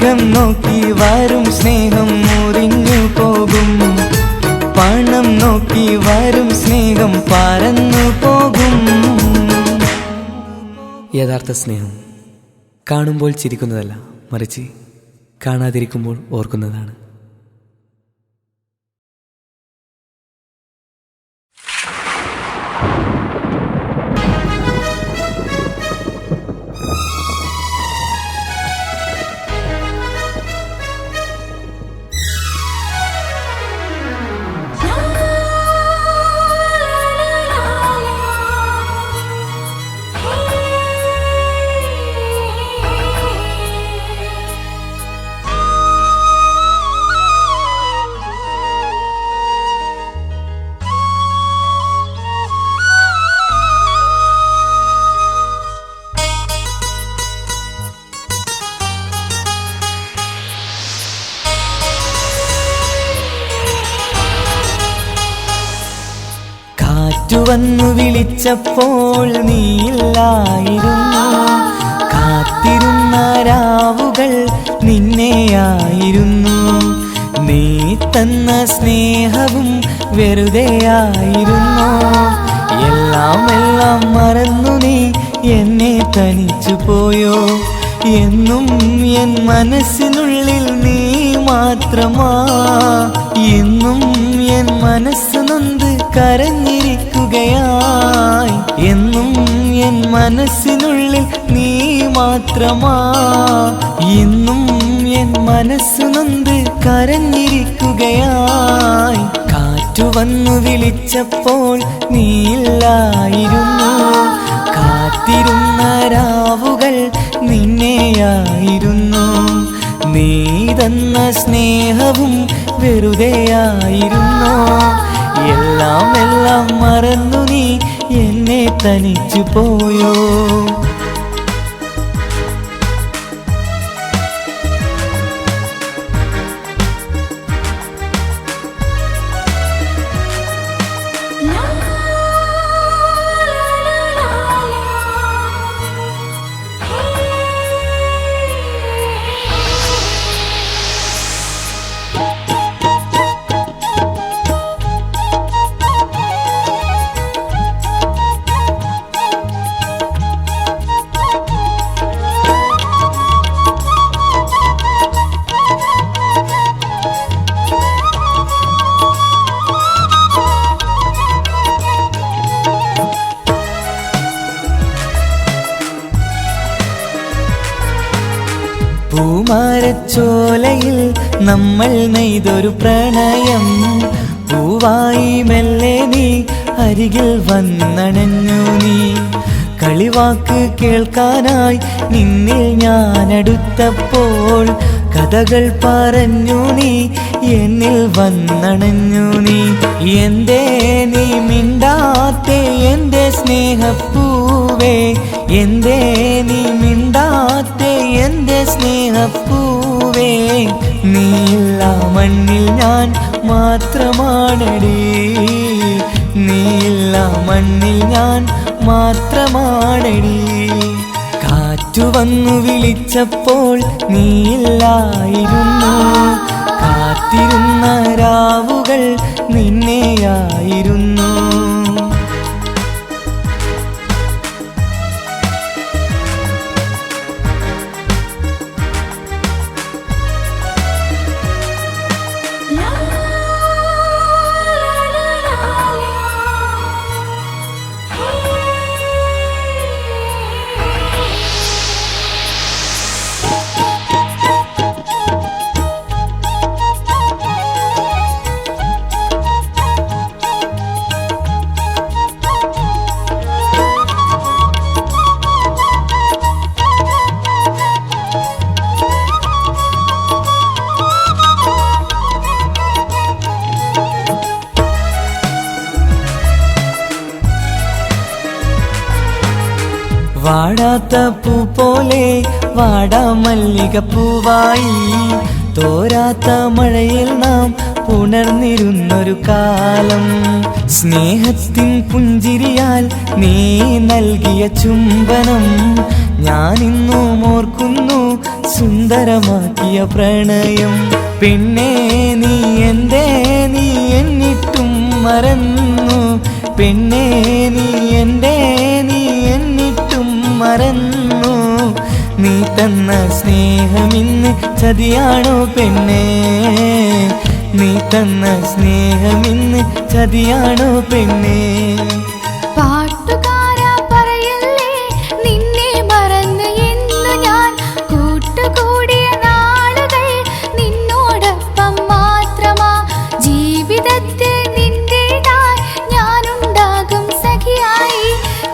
മുഖം നോക്കി വരും സ്നേഹം മുറിഞ്ഞു പോകും. പണം നോക്കി വരും സ്നേഹം പറന്നു പോകും. യഥാർത്ഥ സ്നേഹം കാണുമ്പോൾ ചിരിക്കുന്നതല്ല, മറിച്ച് കാണാതിരിക്കുമ്പോൾ ഓർക്കുന്നതാണ്. വന്നു വിളിച്ചപ്പോൾ നീയില്ലായിരുന്നു. കാത്തിരുന്ന രാവുകൾ നിന്നെയായിരുന്നു. നീ തന്ന സ്നേഹവും വെറുതെയായിരുന്നു. എല്ലാം മറന്നു നീ എന്നെ തനിച്ചു പോയോ. എന്നും എൻ മനസ്സിനുള്ളിൽ നീ മാത്രമാ. എന്നും എൻ മനസ്സ് നൊന്ത് കരഞ്ഞിരിക്കുകയായി. എന്നും എൻ മനസ്സിനുള്ളിൽ നീ മാത്രമാ. എന്നും എൻ മനസ്സ് നൊന്ത് കരഞ്ഞിരിക്കുകയായി. കാറ്റു വന്നു വിളിച്ചപ്പോൾ നീയില്ലായിരുന്നു. കാത്തിരുന്ന രാവുകൾ നിന്നെയായിരുന്നു. നീ തന്ന സ്നേഹവും വെറുതെയായിരുന്നു. എല്ലാം മറന്നു നീ എന്നെ തനിച്ചു പോയോ. പൂമാരച്ചോലയിൽ നമ്മൾ നെയ്തൊരു പ്രണയം. പൂവായി മെല്ലെ നീ അരികിൽ വന്നണഞ്ഞു. നീ കളിവാക്ക് കേൾക്കാനായി നിന്നിൽ ഞാനടുത്തപ്പോൾ കഥകൾ പറഞ്ഞു നീ എന്നിൽ വന്നണഞ്ഞു. നീ എന്തേ നീ മിണ്ടാത്തെ എൻ്റെ സ്നേഹപ്പൂവേ. എന്തേ നീ മിണ്ടാത്തെ എൻ്റെ സ്നേഹപ്പൂവേ. നീയില്ല മണ്ണിൽ ഞാൻ മാത്രമാണടി. നീയില്ല മണ്ണിൽ ഞാൻ മാത്രമാണടി. കാറ്റു വന്നു വിളിച്ചപ്പോൾ നീയില്ലായിരുന്നു. കാത്തിരുന്ന രാവുകൾ നിന്നെയായിരുന്നു. വാടാത്ത പൂ പോലെ വാടാ മല്ലികപ്പൂവായി. തോരാത്ത മഴയിൽ നാം ഉണർന്നിരുന്നൊരു കാലം. സ്നേഹത്തിൻ പുഞ്ചിരിയാൽ നീ നൽകിയ ചുംബനം ഞാനിന്നും ഓർക്കുന്നു, സുന്ദരമാക്കിയ പ്രണയം. പിന്നെ നീ എന്തേ നീ എന്നിട്ടും മറന്നു, പിന്നെ നീ എന്തേ നീ എന്നിട്ടും മറന്നു. നീ തന്ന സ്നേഹമിന്ന് ചതിയാണോ പെണ്ണേ, നീ തന്ന സ്നേഹമിന്ന് ചതിയാണോ പെണ്ണേ. പാട്ടുകാരാ പറയല്ലേ നിന്നെ മറന്ന് എന്ന് ഞാൻ, കൂട്ടുകൂടിയ നാളുകൾ നിന്നോടൊപ്പം മാത്രമാ. ജീവിതത്തിൽ നിന്റേതായി ഞാനുണ്ടാകും സഖിയായി,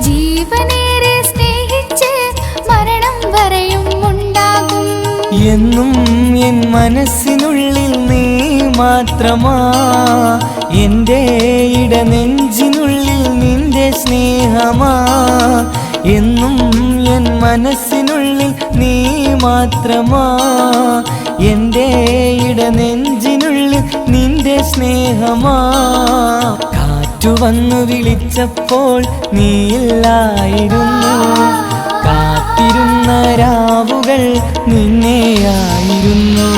ജീവനേറെ സ്നേഹിച്ച് മരണം വരെയും ഉണ്ടാകും. എന്നും എൻ മനസ്സിനുള്ളിൽ നീ മാത്രമാ, എൻ്റെ ഇടനെഞ്ചിനുള്ളിൽ നിന്റെ സ്നേഹമാ. എന്നും എൻ മനസ്സിനുള്ളിൽ നീ മാത്രമാ, എൻ്റെ ഇടനെഞ്ചിനുള്ളിൽ നിന്റെ സ്നേഹമാ. കാറ്റു വന്നു വിളിച്ചപ്പോൾ നീയില്ലായിരുന്നു, കാത്തിരുന്ന രാവുകൾ നിന്നെയായിരുന്നു.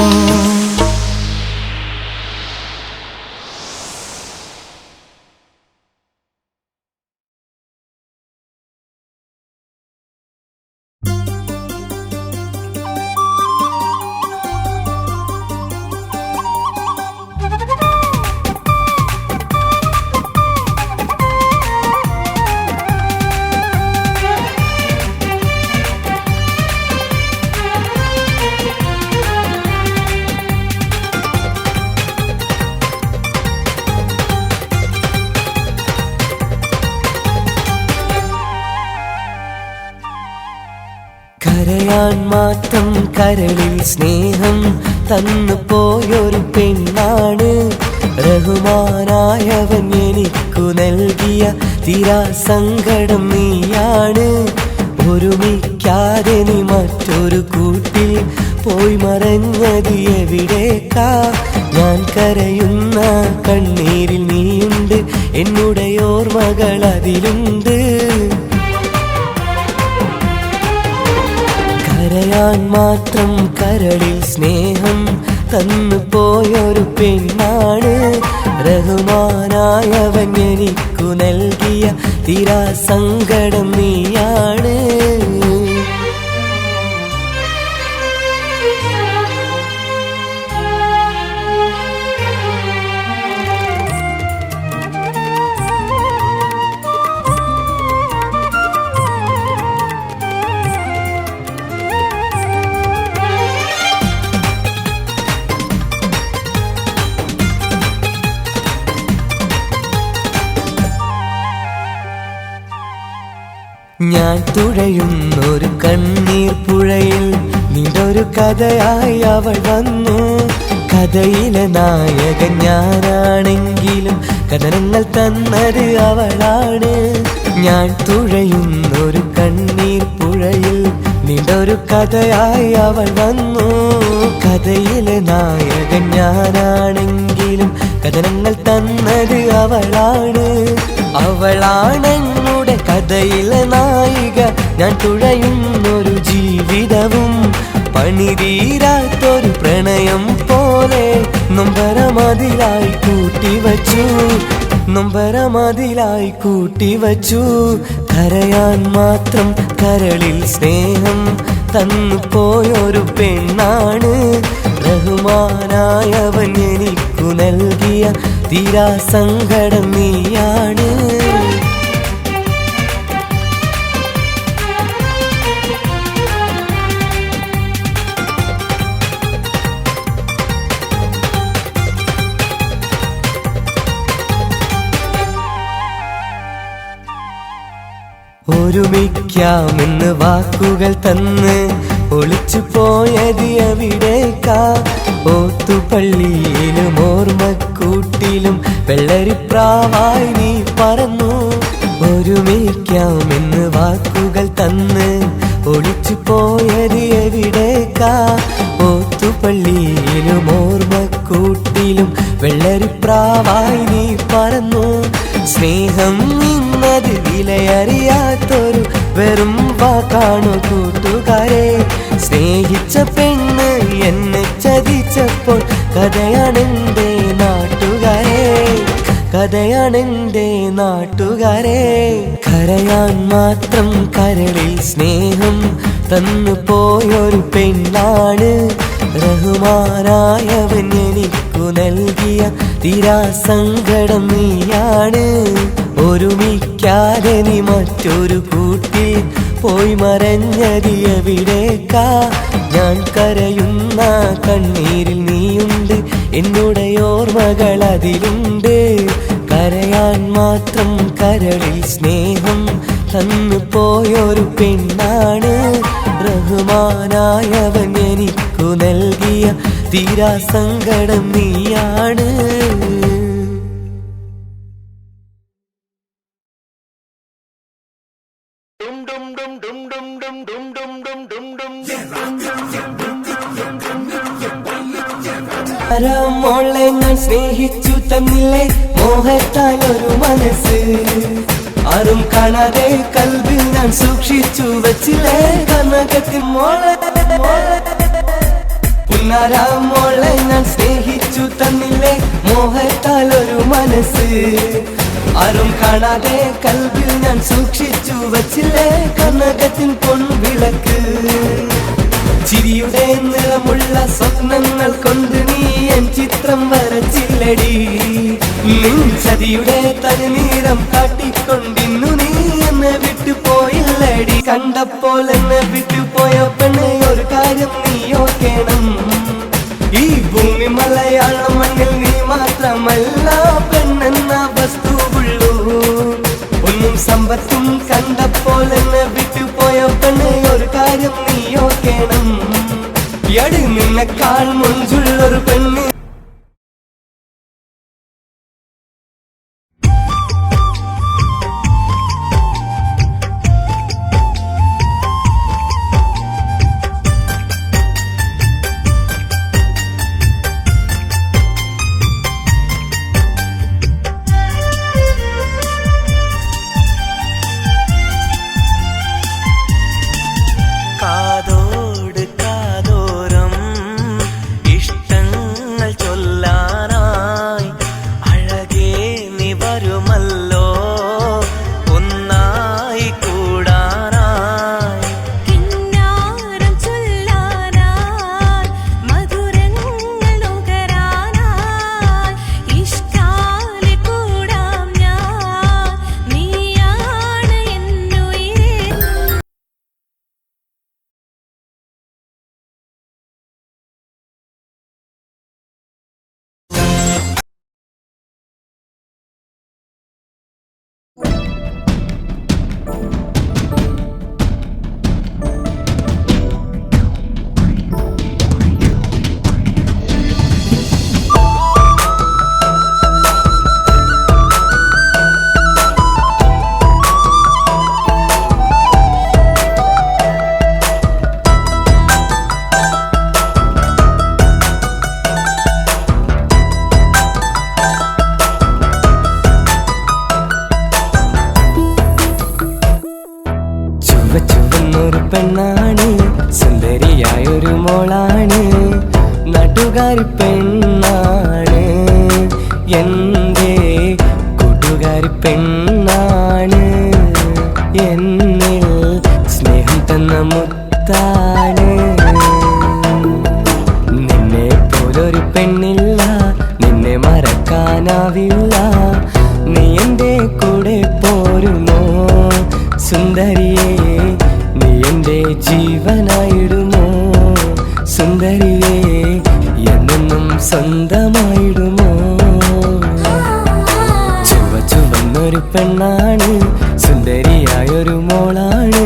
കരയാൻ മാത്രം കരളിൽ സ്നേഹം തന്നു പോയൊരു പെണ്ണാണ്, റഹ്മാനായവൻ എനിക്കു നൽകിയ തീരാ സങ്കടം നീയാണ്. ഒരുമിക്കാതെ നീ മറ്റൊരു കൂട്ടിൽ പോയി മറഞ്ഞത് എവിടേക്കാ? ഞാൻ കരയുന്ന കണ്ണീരിൽ നീയുണ്ട്, എന്നുടെ ഓർമ്മകൾ അതിലുണ്ട്. കരയാൻ മാത്രം കരളിൽ സ്നേഹം തന്നു പോയൊരു പെണ്ണാണ്, റഹ്മാനായവൻ എനിക്കു നൽകിയ തീരാ സങ്കടം നീയാണ്. ഞാൻ തുഴയുന്നൊരു കണ്ണീർ പുഴയിൽ നിന്നൊരു കഥയായി അവൾ വന്നു. കഥയിലെ നായകൻ ഞാനാണെങ്കിലും കഥനങ്ങൾ തന്നത് അവളാണ്. ഞാൻ തുഴയുന്നൊരു കണ്ണീർ പുഴയിൽ നിന്നൊരു കഥയായി അവൾ വന്നു. കഥയിലെ നായകൻ ഞാനാണെങ്കിലും കഥനങ്ങൾ തന്നത് അവളാണ്. അവളാണെന്നുടെ കഥയിലെ നായിക, ഞാൻ തുഴയുന്നൊരു ജീവിതവും പണിതീരാത്തൊരു പ്രണയം പോലെ നൊമ്പരമതിലായി കൂട്ടിവച്ചു, നൊമ്പരമതിലായി കൂട്ടിവച്ചു. കരയാൻ മാത്രം കരളിൽ സ്നേഹം തന്നു പോയൊരു പെണ്ണാണ്, റഹ്മാനായവൻ എനിക്കു നൽകിയ തീരാ സങ്കടം നീയാണ്. ഒരുമിക്കാമെന്ന് വാക്കുകൾ തന്ന് ഒളിച്ചു പോയത് എവിടേക്കാ? ഓത്തുപള്ളിയിലും ഓർമ്മക്കൂട്ടിലും വെള്ളരിപ്രാവായി നീ പറന്നു. ഒരുമിക്കാമെന്ന് വാക്കുകൾ തന്ന് ഒളിച്ചു പോയത് എവിടേക്കാ? ഓത്തുപള്ളിയിലും ഓർമ്മക്കൂട്ടിലും വെള്ളരിപ്രാവായി നീ പറന്നു. സ്നേഹം ഇന്നത് വിലയറിയാത്തൊരു വെറും വാക്കാണു കൂട്ടുകാരെ. സ്നേഹിച്ച പെണ്ണ് എന്നെ ചതിച്ചപ്പോൾ കഥയാണെന്റെ നാട്ടുകാരെ, കഥയാണെന്റെ നാട്ടുകാരെ. കരയാൻ മാത്രം കരളിൽ സ്നേഹം തന്നു പോയൊരു പെണ്ണാണ്. റഹ്മാനായവൻ എനിക്കു നൽകിയ തീരാസങ്കടം നീയാണ്. ഒരുമിക്കാതെ നീ മറ്റൊരു കൂട്ടിൽ പോയി മറഞ്ഞത് എവിടേക്കാ? ഞാൻ കരയുന്ന കണ്ണീരിൽ നീയുണ്ട്, എന്നുടെ ഓർമ്മകൾ അതിലുണ്ട്. കരയാൻ മാത്രം കരളിൽ സ്നേഹം തന്നു പോയൊരു പെണ്ണാണ്. റഹ്മാനായവൻ എനിക്കു നൽകിയ തീരാസങ്കടം നീയാണ്. മോളെ ഞാൻ സ്നേഹിച്ചു തന്നില്ലേ മോഹത്താൽ ഒരു മനസ്സ്. ആരും കാണാതെ കൽബിൽ ഞാൻ സൂക്ഷിച്ചു വച്ചില്ലേ കനകത്തിൻ മോളെ. പുന്നാര മോളെ ഞാൻ സ്നേഹിച്ചു തന്നില്ലേ മോഹത്താൽ ഒരു മനസ്സ്. ആരും കാണാതെ കൽബിൽ ഞാൻ സൂക്ഷിച്ചു വച്ചില്ലേ കനകത്തിൻ പൊൻവിളക്ക്. ചിരിയുടെ നിറമുള്ള സ്വപ്നങ്ങൾ കൊണ്ട് നീ എൻ ചിത്രം വരച്ചില്ലടി. നിൻ ചതിയുടെ തനിനീരം കാട്ടിക്കൊണ്ടിന്നു നീ എന്നെ വിട്ടുപോയില്ലടി. കണ്ടപ്പോൾ എന്നെ വിട്ടുപോയ പെണ്ണെ ഒരു കാര്യം നീ ഓർക്കണം. ഈ ഭൂമി മലയാള മണ്ണിൽ നീ മാത്രമല്ല പെണ്ണെന്ന വസ്തുവുള്ളൂ. ഒന്നും സമ്പത്തും കണ്ടപ്പോൾ എന്നെ വിട്ടുപോയ പെണ്ണെ ഒരു കാര്യം നീ ഓർക്കണം. എടി നിന്നെക്കാൾ മുഞ്ചുള്ളൊരു പെണ്ണ് പെണ്ണാണ്, സുന്ദരിയായൊരു മോളാണ്, നാട്ടുകാരി പെണ്ണാണ്, എൻ്റെ കൂട്ടുകാരി പെണ്ണാണ്, എന്നിൽ സ്നേഹം തന്ന മുത്താണ്. നിന്നെ പോലൊരു പെണ്ണില്ല, നിന്നെ മറക്കാനാവില്ല, നീ എൻ്റെ കൂടെ പോരുമോ സുന്ദരിയേ, നീ എൻ്റെ ജീവനായിടുമോ സുന്ദരിയേ, എന്നെന്നും സ്വന്തമായിടുമോ. ചുവന്നൊരു പെണ്ണാണ്, സുന്ദരിയായൊരു മോളാണ്.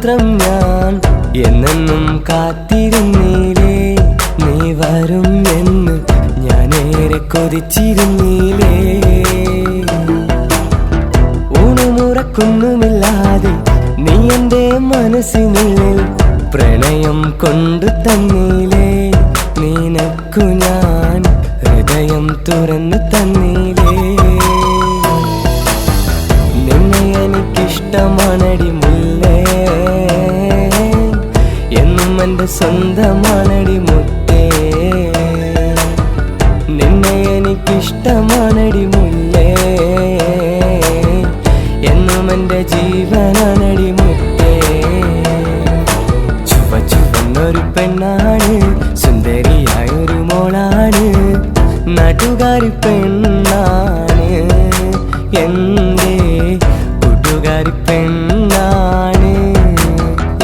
മാത്രം ഞാൻ എന്നെന്നും കാത്തിരുന്നില്ലേ, നീ വരും എന്ന് ഞാനേറെ കൊതിച്ചിരുന്നില്ലേ. ഊണുമുറക്കൊന്നുമില്ലാതെ നീ എൻ്റെ മനസ്സിനുള്ളിൽ പ്രണയം കൊണ്ടു തന്നില്ലേ, നിനക്കു ഞാൻ ഹൃദയം തുറന്നു തന്നില്ലേ. നിന്നെ എനിക്കിഷ്ടമാണടി മുല്ലേ, എന്നും എൻ്റെ സ്വന്തമാണടി മുത്തേ. നിന്നെ എനിക്കിഷ്ടമാണടി മുല്ലേ, എന്നും എൻ്റെ ജീവനാണടി മുത്തേ. ചുവന്നൊരു പെണ്ണാണ്, സുന്ദരിയായൊരു മോളാണ്, നാട്ടുകാരി പെണ്ണാണ്, എൻ്റെ കൂട്ടുകാരി പെണ്ണാണ്,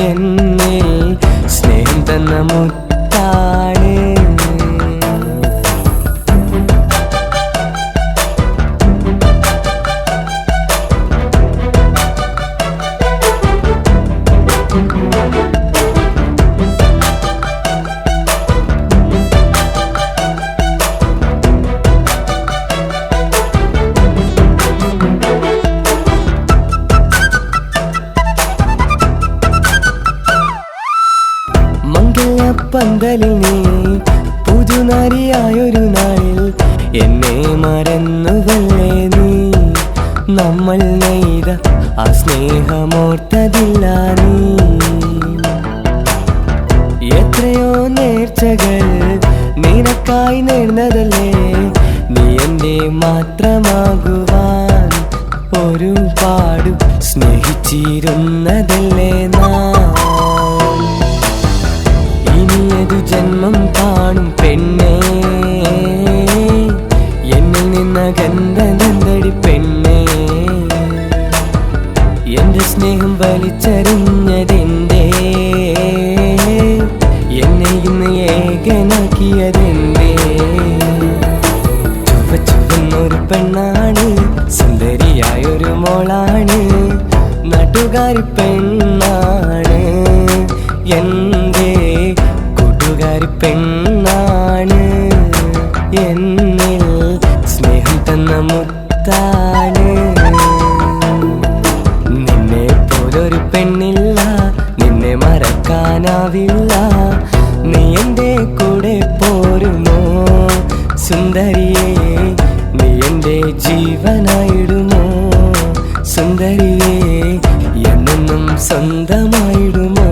എന്നിൽ സ്നേഹം തന്ന മുത്താണ്. പന്തലിൽ നീ പുതുനാരിയായൊരു നാളിൽ എന്നെ മറന്നുവല്ലേ നീ. നമ്മൾ നെയ്ത ആ സ്നേഹമോർത്തതില്ല നീ. എത്രയോ നേർച്ചകൾ നിനക്കായി നേർന്നതല്ലേ, നീ എൻ്റെ മാത്രമാകുവാൻ ഒരുപാട് സ്നേഹിച്ചിരുന്നതല്ലേ നാം. ഇനിയതു ജന്മം കാണും പെണ്ണേ, എന്നിൽ നിന്നകന്നടി പെണ്ണേ. എന്റെ സ്നേഹം വലിച്ചെറിഞ്ഞതെന്തേ, എന്നെ ഇന്ന് ഏകനാക്കിയതെന്തേ. ചുവന്നൊരു പെണ്ണാണ്, സുന്ദരിയായൊരു മോളാണ്, നാട്ടുകാരി പെണ്ണാണ്, എൻ്റെ കൂട്ടുകാരി പെണ്ണാണ്, എന്നിൽ സ്നേഹം തന്ന മുത്താണ്. നിന്നെ പോലൊരു പെണ്ണില്ല, നിന്നെ മറക്കാനാവില്ല, നീ എൻ്റെ കൂടെ പോരുമോ സുന്ദരിയേ, നീ എൻ്റെ ജീവനായിടുമോ സുന്ദരിയേ, എന്നെന്നും സ്വന്തമായിടുമോ.